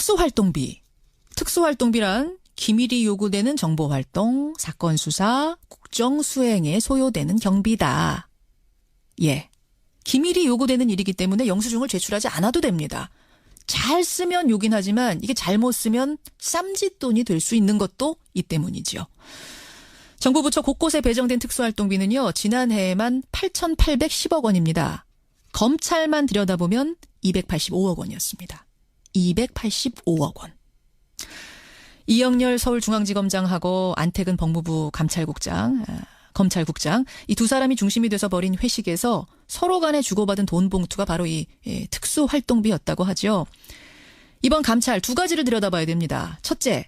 특수활동비. 특수활동비란 기밀이 요구되는 정보활동, 사건 수사, 국정 수행에 소요되는 경비다. 예. 기밀이 요구되는 일이기 때문에 영수증을 제출하지 않아도 됩니다. 잘 쓰면 요긴 하지만 이게 잘못 쓰면 쌈짓돈이 될 수 있는 것도 이 때문이죠. 정부 부처 곳곳에 배정된 특수활동비는요. 지난해에만 8,810억 원입니다. 검찰만 들여다보면 285억 원이었습니다. 285억 원. 이영렬 서울중앙지검장하고 안태근 법무부 검찰국장 이 두 사람이 중심이 돼서 벌인 회식에서 서로 간에 주고받은 돈 봉투가 바로 이 특수활동비였다고 하죠. 이번 감찰 두 가지를 들여다봐야 됩니다. 첫째,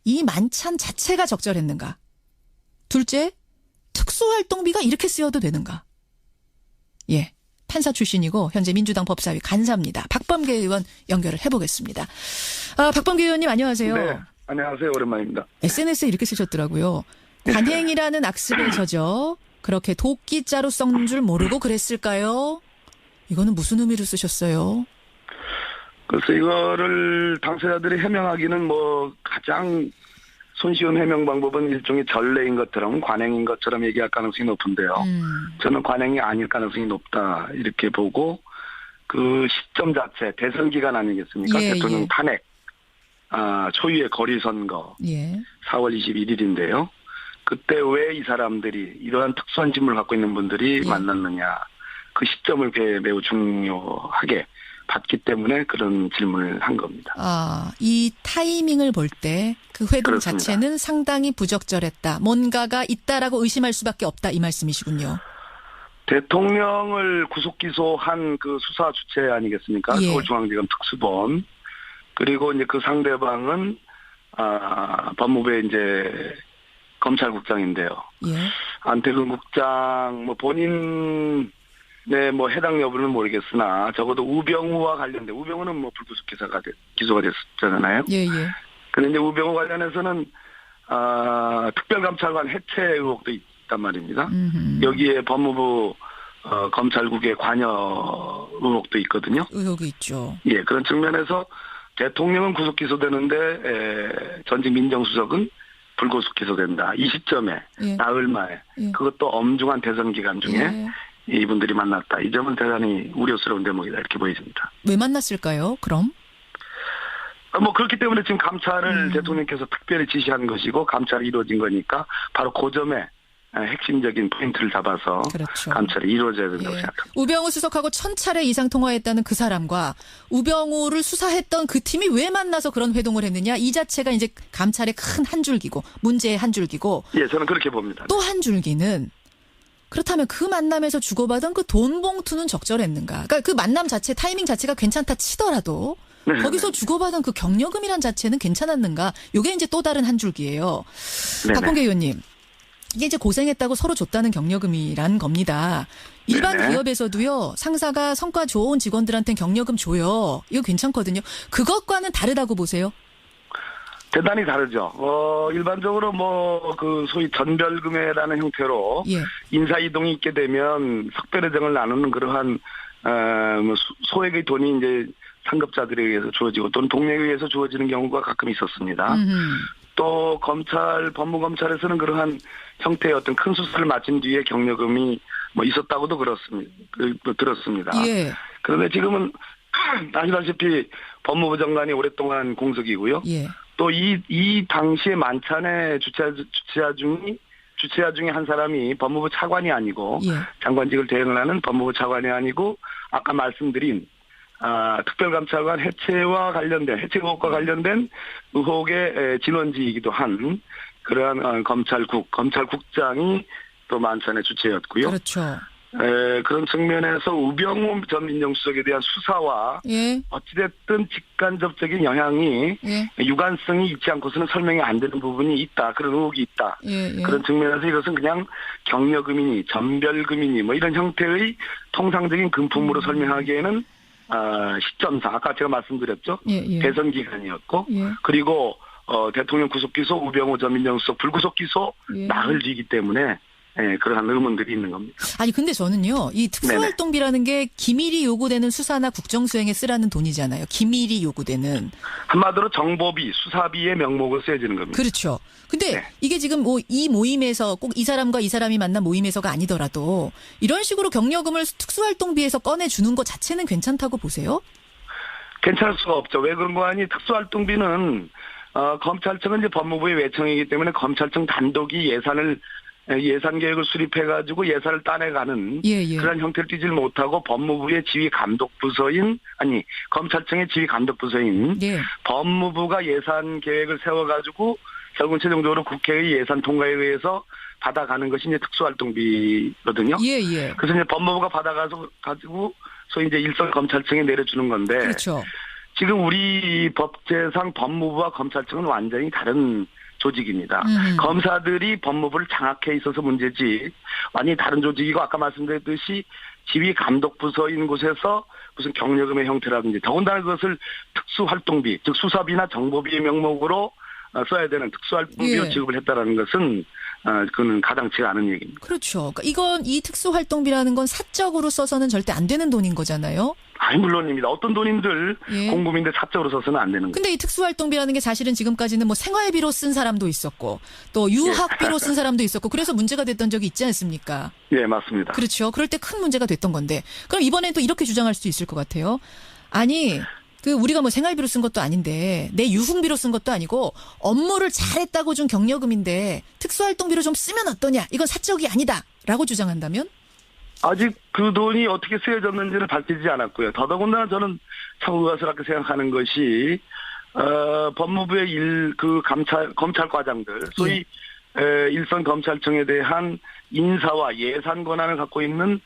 이 만찬 자체가 적절했는가? 둘째, 특수활동비가 이렇게 쓰여도 되는가? 예, 판사 출신이고 현재 민주당 법사위 간사입니다. 박범계 의원 연결을 해보겠습니다. 박범계 의원님 안녕하세요. 네, 안녕하세요. 오랜만입니다. SNS에 이렇게 쓰셨더라고요. 관행이라는 악습에 젖어 그렇게 도끼자루 썩는 줄 모르고 그랬을까요? 이거는 무슨 의미로 쓰셨어요? 그래서 이거를 당사자들이 해명하기는 가장 손쉬운 해명 방법은 일종의 전례인 것처럼 관행인 것처럼 얘기할 가능성이 높은데요. 저는 관행이 아닐 가능성이 높다 이렇게 보고 그 시점 자체 대선 기간 아니겠습니까? 예, 대통령 예. 탄핵, 초유의 거리 선거, 예. 4월 21일인데요. 그때 왜 이 사람들이 이러한 특수한 짐을 갖고 있는 분들이 예. 만났느냐. 그 시점을 매우 중요하게 봤기 때문에 그런 질문을 한 겁니다. 이 타이밍을 볼 때 그 회동 그렇습니다. 자체는 상당히 부적절했다. 뭔가가 있다라고 의심할 수밖에 없다. 이 말씀이시군요. 대통령을 구속 기소한 그 수사 주체 아니겠습니까? 예. 서울중앙지검 특수본. 그리고 이제 그 상대방은 법무부의 이제 검찰국장인데요. 예. 안태근 국장 본인의 해당 여부는 모르겠으나 적어도 우병우와 관련된 우병우는 불구속 기소가 됐잖아요. 예, 예. 그런데 이제 우병우 관련해서는 특별감찰관 해체 의혹도 있단 말입니다. 여기에 법무부 검찰국의 관여 의혹도 있거든요. 의혹이 있죠. 예, 그런 측면에서 대통령은 구속 기소되는데 전직 민정수석은 불구속 기소된다. 이 시점에 예. 나흘 만에 예. 그것도 엄중한 대선 기간 중에 예. 이분들이 만났다. 이 점은 대단히 우려스러운 대목이다 이렇게 보여집니다. 왜 만났을까요? 그럼? 그렇기 때문에 지금 감찰을 대통령께서 특별히 지시한 것이고 감찰이 이루어진 거니까 바로 그 점에 핵심적인 포인트를 잡아서 그렇죠. 감찰이 이루어져야 된다고 예. 생각합니다. 우병우 수석하고 1000차례 이상 통화했다는 그 사람과 우병우를 수사했던 그 팀이 왜 만나서 그런 회동을 했느냐. 이 자체가 이제 감찰의 큰 한 줄기고 문제의 한 줄기고 예, 저는 그렇게 봅니다. 또 한 줄기는 그렇다면 그 만남에서 주고받은 그 돈 봉투는 적절했는가. 그러니까 그 만남 자체 타이밍 자체가 괜찮다 치더라도 네, 거기서 주고받은 그 경력금이란 자체는 괜찮았는가. 이게 이제 또 다른 한 줄기예요. 네네. 박범계 의원님. 이게 이제 고생했다고 서로 줬다는 경력금이란 겁니다. 일반 네네. 기업에서도요. 상사가 성과 좋은 직원들한테는 경력금 줘요. 이거 괜찮거든요. 그것과는 다르다고 보세요? 대단히 다르죠. 일반적으로 소위 전별금회라는 형태로 예. 인사 이동이 있게 되면 석별회장을 나누는 그러한 소액의 돈이 이제 상급자들에 의해서 주어지고 또는 동료에 의해서 주어지는 경우가 가끔 있었습니다. 또 법무검찰에서는 그러한 형태의 어떤 큰 수사를 마친 뒤에 경력금이 있었다고도 들었습니다. 예. 그런데 지금은 아시다시피 법무부 장관이 오랫동안 공석이고요. 예. 또 이 당시에 만찬의 주최자 중에 한 사람이 법무부 차관이 아니고 예. 장관직을 대행을 하는 법무부 차관이 아니고 아까 말씀드린 특별감찰관 해체 의혹과 관련된 의혹의 진원지이기도 한 그러한 검찰국장이 또 만찬의 주체였고요. 그렇죠. 그런 측면에서 우병우 전 민정수석에 대한 수사와 예. 어찌됐든 직간접적인 영향이 예. 유관성이 있지 않고서는 설명이 안 되는 부분이 있다. 그런 의혹이 있다. 예. 예. 그런 측면에서 이것은 그냥 경력금이니 전별금이니 이런 형태의 통상적인 금품으로 설명하기에는 시점상 아까 제가 말씀드렸죠. 예. 예. 대선 기간이었고 예. 그리고 대통령 구속 기소 우병우 전 민정수석 불구속 기소 예. 나흘 뒤이기 때문에 그러한 의문들이 있는 겁니다. 아니 근데 저는요. 이 특수활동비라는 게 기밀이 요구되는 수사나 국정수행에 쓰라는 돈이잖아요. 기밀이 요구되는. 한마디로 정보비, 수사비의 명목으로 쓰여지는 겁니다. 그렇죠. 근데 네. 이게 지금 뭐 이 모임에서 꼭 이 사람과 이 사람이 만난 모임에서가 아니더라도 이런 식으로 경력금을 특수활동비에서 꺼내주는 것 자체는 괜찮다고 보세요? 괜찮을 수가 없죠. 왜 그런 거 아니? 특수활동비는 검찰청은 이제 법무부의 외청이기 때문에 검찰청 단독이 예산 계획을 수립해가지고 예산을 따내가는 그런 형태를 띠질 못하고 법무부의 지휘 감독 부서인 검찰청의 지휘 감독 부서인 법무부가 예산 계획을 세워가지고 결국 최종적으로 국회의 예산 통과에 의해서 받아가는 것이 이제 특수활동비거든요. 그래서 이제 법무부가 받아가지고 소위 이제 일선 검찰청에 내려주는 건데. 그렇죠. 지금 우리 법제상 법무부와 검찰청은 완전히 다른 조직입니다. 검사들이 법무부를 장악해 있어서 문제지 완전히 다른 조직이고 아까 말씀드렸듯이 지휘 감독 부서인 곳에서 무슨 경력금의 형태라든지 더군다나 그것을 특수활동비 즉 수사비나 정보비의 명목으로 써야 되는 특수활동비로 지급을 했다라는 것은 그는 가당치가 않은 얘기입니다. 그렇죠. 그러니까 이 특수활동비라는 건 사적으로 써서는 절대 안 되는 돈인 거잖아요. 물론입니다. 어떤 돈인들 공금인데 사적으로 써서는 안 되는 거예요. 근데 이 특수활동비라는 게 사실은 지금까지는 뭐 생활비로 쓴 사람도 있었고 또 유학비로 쓴 사람도 있었고 그래서 문제가 됐던 적이 있지 않습니까? 예, 맞습니다. 그렇죠. 그럴 때 큰 문제가 됐던 건데 그럼 이번엔 또 이렇게 주장할 수 있을 것 같아요. 아니 우리가 뭐 생활비로 쓴 것도 아닌데 내 유흥비로 쓴 것도 아니고 업무를 잘했다고 준 경력금인데 특수활동비로 좀 쓰면 어떠냐. 이건 사적이 아니다라고 주장한다면? 아직 그 돈이 어떻게 쓰여졌는지는 밝히지 않았고요. 더더군다나 저는 참 의아스럽게 생각하는 것이 법무부의 검찰과장들 소위 일선 검찰청에 대한 인사와 예산 권한을 갖고 있는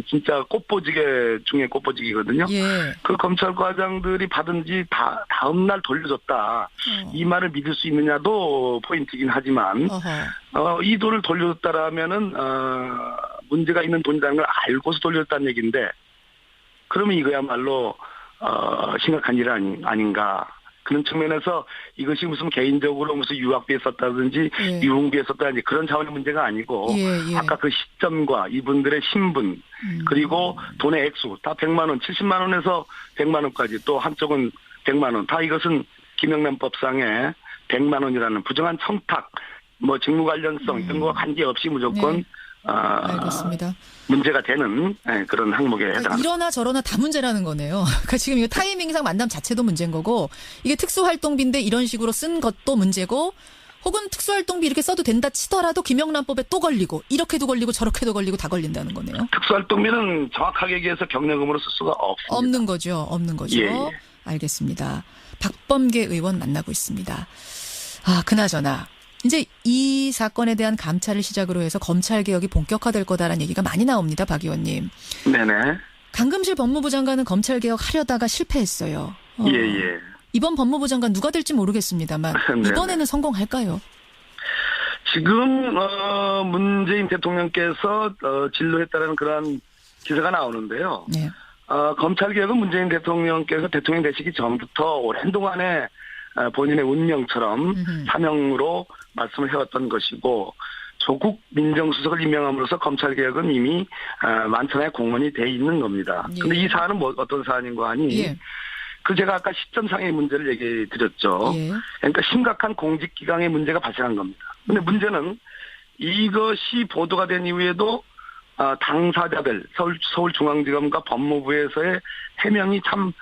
진짜 꽃보지개 중에 꽃보지기거든요. 그 검찰과장들이 받은 지 다음 날 돌려줬다. 이 말을 믿을 수 있느냐도 포인트이긴 하지만 이 돈을 돌려줬다라면은 문제가 있는 돈이라는 걸 알고서 돌려줬다는 얘기인데 그러면 이거야말로 심각한 일 아닌가. 그런 측면에서 이것이 무슨 개인적으로 무슨 유학비에 썼다든지 유흥비에 썼다든지 그런 차원의 문제가 아니고 아까 그 시점과 이분들의 신분 그리고 돈의 액수 다 100만 원, 70만 원에서 100만 원까지 또 한쪽은 100만 원 다 이것은 김영란법상에 100만 원이라는 부정한 청탁 뭐 직무 관련성 이런 거와 관계없이 무조건 알겠습니다. 문제가 되는 그런 항목에 해당합니다. 이러나 저러나 다 문제라는 거네요. 그러니까 지금 이거 타이밍상 만남 자체도 문제인 거고 이게 특수활동비인데 이런 식으로 쓴 것도 문제고 혹은 특수활동비 이렇게 써도 된다 치더라도 김영란법에 또 걸리고 이렇게도 걸리고 저렇게도 걸리고 다 걸린다는 거네요. 특수활동비는 정확하게 얘기해서 경력금으로 쓸 수가 없습니다. 없는 거죠. 알겠습니다. 박범계 의원 만나고 있습니다. 그나저나 이제 이 사건에 대한 감찰을 시작으로 해서 검찰개혁이 본격화될 거다라는 얘기가 많이 나옵니다. 박 의원님. 네네. 강금실 법무부 장관은 검찰개혁 하려다가 실패했어요. 이번 법무부 장관 누가 될지 모르겠습니다만 이번에는 성공할까요? 지금 문재인 대통령께서 진로했다는 그런 기사가 나오는데요. 검찰개혁은 문재인 대통령께서 대통령 되시기 전부터 오랜 동안에 본인의 운명처럼 사명으로 말씀을 해왔던 것이고 조국 민정수석을 임명함으로써 검찰개혁은 이미 만천하에 공헌이 돼 있는 겁니다. 그런데 이 사안은 어떤 사안인가 하니 제가 아까 시점상의 문제를 얘기해 드렸죠. 그러니까 심각한 공직기강의 문제가 발생한 겁니다. 그런데 문제는 이것이 보도가 된 이후에도 당사자들 서울중앙지검과 법무부에서의 해명이 참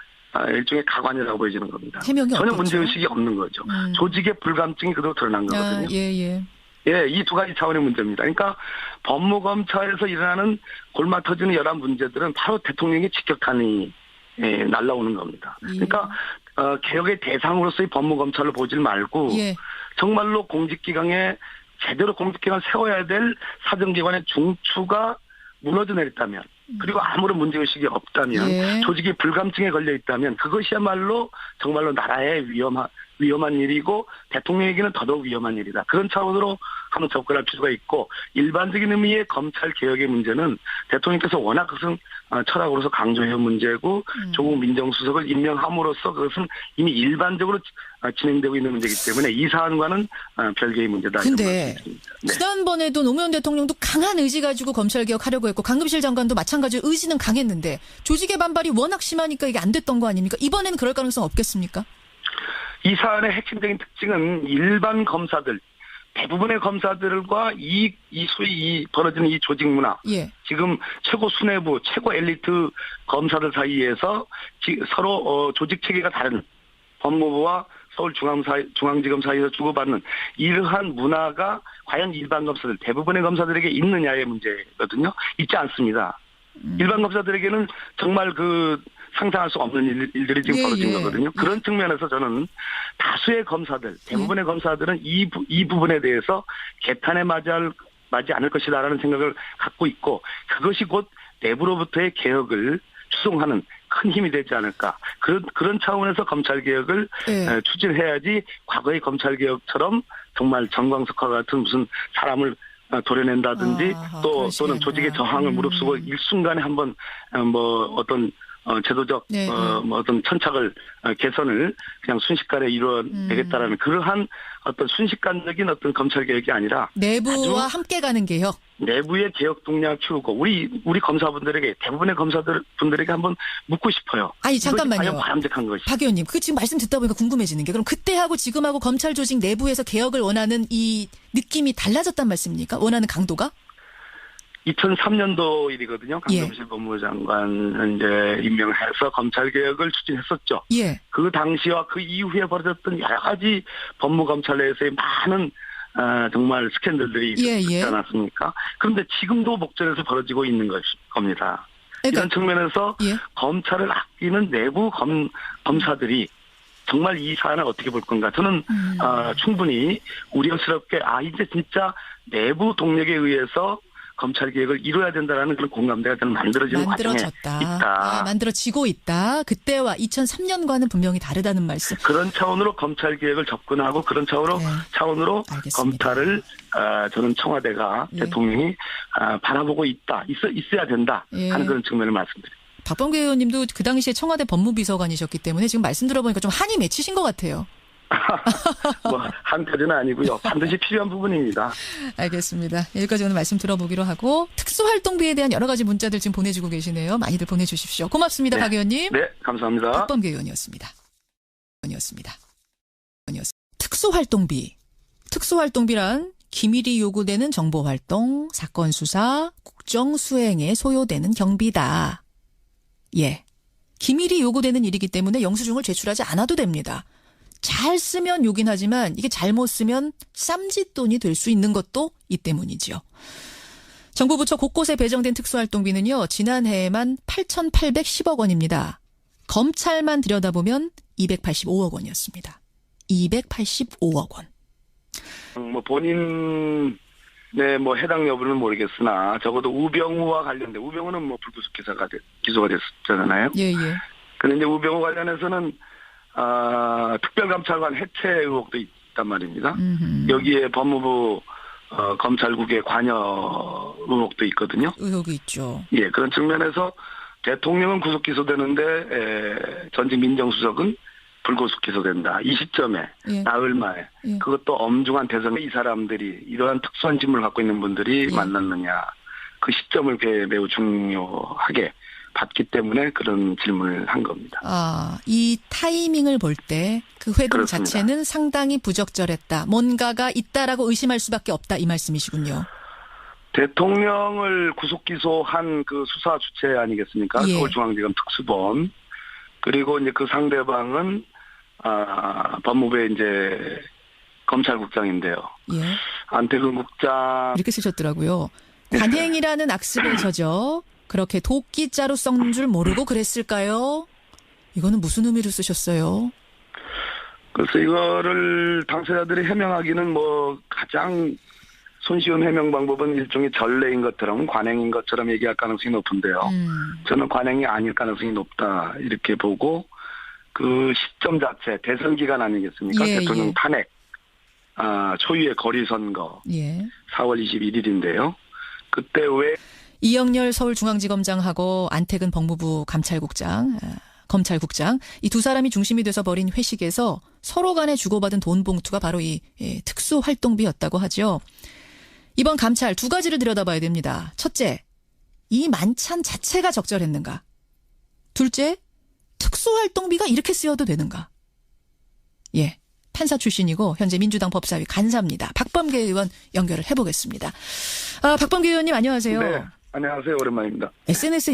일종의 가관이라고 보여지는 겁니다. 전혀 문제의식이 없는 거죠. 조직의 불감증이 그대로 드러난 거거든요. 이 두 가지 차원의 문제입니다. 그러니까 법무검찰에서 일어나는 골마 터지는 여러 문제들은 바로 대통령의 직격탄이 날라오는 겁니다. 그러니까 개혁의 대상으로서의 법무검찰을 보질 말고 정말로 공직기강에 제대로 공직기강을 세워야 될 사정기관의 중추가 무너져 내렸다면 그리고 아무런 문제의식이 없다면 조직이 불감증에 걸려 있다면 그것이야말로 정말로 나라의 위험한 일이고 대통령에게는 더더욱 위험한 일이다. 그런 차원으로 한번 접근할 필요가 있고 일반적인 의미의 검찰 개혁의 문제는 대통령께서 워낙 그것은 철학으로서 강조해온 문제고 조국 민정수석을 임명함으로써 그것은 이미 일반적으로 진행되고 있는 문제이기 때문에 이 사안과는 별개의 문제다. 근데 네. 지난번에도 노무현 대통령도 강한 의지 가지고 검찰 개혁하려고 했고 강금실 장관도 마찬가지로 의지는 강했는데 조직의 반발이 워낙 심하니까 이게 안 됐던 거 아닙니까? 이번에는 그럴 가능성 없겠습니까? 이 사안의 핵심적인 특징은 일반 검사들 대부분의 검사들과 이 소위 벌어지는 이 조직 문화, 예. 지금 최고 수뇌부, 최고 엘리트 검사들 사이에서 서로 조직 체계가 다른 법무부와 서울중앙지검 사이에서 주고받는 이러한 문화가 과연 일반 검사들, 대부분의 검사들에게 있느냐의 문제거든요. 있지 않습니다. 일반 검사들에게는 정말 상상할 수 없는 일들이 지금 벌어진 거거든요. 그런 측면에서 저는 다수의 검사들, 대부분의 검사들은 이 부분에 대해서 개탄에 맞지 않을 것이다라는 생각을 갖고 있고 그것이 곧 내부로부터의 개혁을 추동하는 큰 힘이 되지 않을까. 그런 차원에서 검찰개혁을 추진해야지 과거의 검찰개혁처럼 정말 정광석화 같은 무슨 사람을 도려낸다든지 또는 조직의 저항을 무릅쓰고 일순간에 한번 어떤 제도적 어떤 천착을 개선을 그냥 순식간에 이루어내겠다라는 그러한 어떤 순식간적인 어떤 검찰 개혁이 아니라 내부와 함께 가는 개혁. 내부의 개혁 동향을 키우고 우리 검사분들에게 대부분의 검사분들에게 한번 묻고 싶어요. 아니 잠깐만요. 과연 바람직한 것이. 박 의원님, 그 지금 말씀 듣다 보니까 궁금해지는 게 그럼 그때하고 지금하고 검찰 조직 내부에서 개혁을 원하는 이 느낌이 달라졌단 말씀입니까? 원하는 강도가? 2003년도 일이거든요. 강금실 법무부 장관 이제 임명해서 검찰 개혁을 추진했었죠. 예. 그 당시와 그 이후에 벌어졌던 여러 가지 법무검찰 내에서의 많은 정말 스캔들들이 있지 않았습니까? 그런데 지금도 목전에서 벌어지고 있는 겁니다. 그러니까, 이런 측면에서 검찰을 아끼는 내부 검사들이 정말 이 사안을 어떻게 볼 건가? 저는 충분히 우려스럽게 이제 진짜 내부 동력에 의해서 검찰 개혁을 이뤄야 된다라는 그런 공감대가 저는 만들어지는 과정에 있다. 만들어지고 있다. 그때와 2003년과는 분명히 다르다는 말씀. 그런 차원으로 검찰 개혁을 접근하고 그런 차원으로 알겠습니다. 검찰을 저는 청와대가 대통령이 바라보고 있어야 된다 하는 그런 측면을 말씀드립니다. 박범계 의원님도 그 당시에 청와대 법무비서관이셨기 때문에 지금 말씀 들어보니까 좀 한이 맺히신 것 같아요. 한까지는 아니고요. 반드시 필요한 부분입니다. 알겠습니다. 여기까지 오늘 말씀 들어보기로 하고 특수활동비에 대한 여러 가지 문자들 지금 보내주고 계시네요. 많이들 보내주십시오. 고맙습니다. 박 의원님. 네, 감사합니다. 박범계 의원이었습니다. 특수활동비란 기밀이 요구되는 정보활동, 사건 수사, 국정 수행에 소요되는 경비다. 예, 기밀이 요구되는 일이기 때문에 영수증을 제출하지 않아도 됩니다. 잘 쓰면 요긴 하지만 이게 잘못 쓰면 쌈짓돈이 될 수 있는 것도 이 때문이죠. 정부 부처 곳곳에 배정된 특수활동비는요. 지난해에만 8,810억 원입니다. 검찰만 들여다보면 285억 원이었습니다. 285억 원. 본인의 해당 여부는 모르겠으나 적어도 우병우와 관련된 우병우는 불구속 기소가 됐잖아요. 예. 그런데 우병우 관련해서는 특별감찰관 해체 의혹도 있단 말입니다. 여기에 법무부 검찰국의 관여 의혹도 있거든요. 의혹이 있죠. 예, 그런 측면에서 대통령은 구속 기소되는데 전직 민정수석은 불구속 기소된다. 이 시점에 나흘 만에 그것도 엄중한 대선에 이 사람들이 이러한 특수한 직무를 갖고 있는 분들이 만났느냐. 그 시점을 매우 중요하게 봤기 때문에 그런 질문을 한 겁니다. 이 타이밍을 볼 때 그 회동 그렇습니다. 자체는 상당히 부적절했다. 뭔가가 있다라고 의심할 수밖에 없다. 이 말씀이시군요. 대통령을 구속 기소한 그 수사 주체 아니겠습니까? 서울중앙지검 특수본. 그리고 이제 그 상대방은 법무부의 이제 검찰국장인데요. 안태근 국장 이렇게 쓰셨더라고요. 관행이라는 악습에 젖어 그렇게 도끼자루 썩는 줄 모르고 그랬을까요? 이거는 무슨 의미로 쓰셨어요? 그래서 이거를 당사자들이 해명하기는 가장 손쉬운 해명 방법은 일종의 전례인 것처럼 관행인 것처럼 얘기할 가능성이 높은데요. 저는 관행이 아닐 가능성이 높다 이렇게 보고 그 시점 자체 대선 기간 아니겠습니까? 예, 대통령 예. 탄핵, 초유의 거리 선거, 예. 4월 21일인데요. 그때 왜 이영렬 서울중앙지검장하고 안태근 법무부 검찰국장 이 두 사람이 중심이 돼서 벌인 회식에서 서로 간에 주고받은 돈 봉투가 바로 이 특수활동비였다고 하죠. 이번 감찰 두 가지를 들여다봐야 됩니다. 첫째, 이 만찬 자체가 적절했는가? 둘째, 특수활동비가 이렇게 쓰여도 되는가? 예, 판사 출신이고 현재 민주당 법사위 간사입니다. 박범계 의원 연결을 해보겠습니다. 박범계 의원님 안녕하세요. 네, 안녕하세요. 오랜만입니다. SNS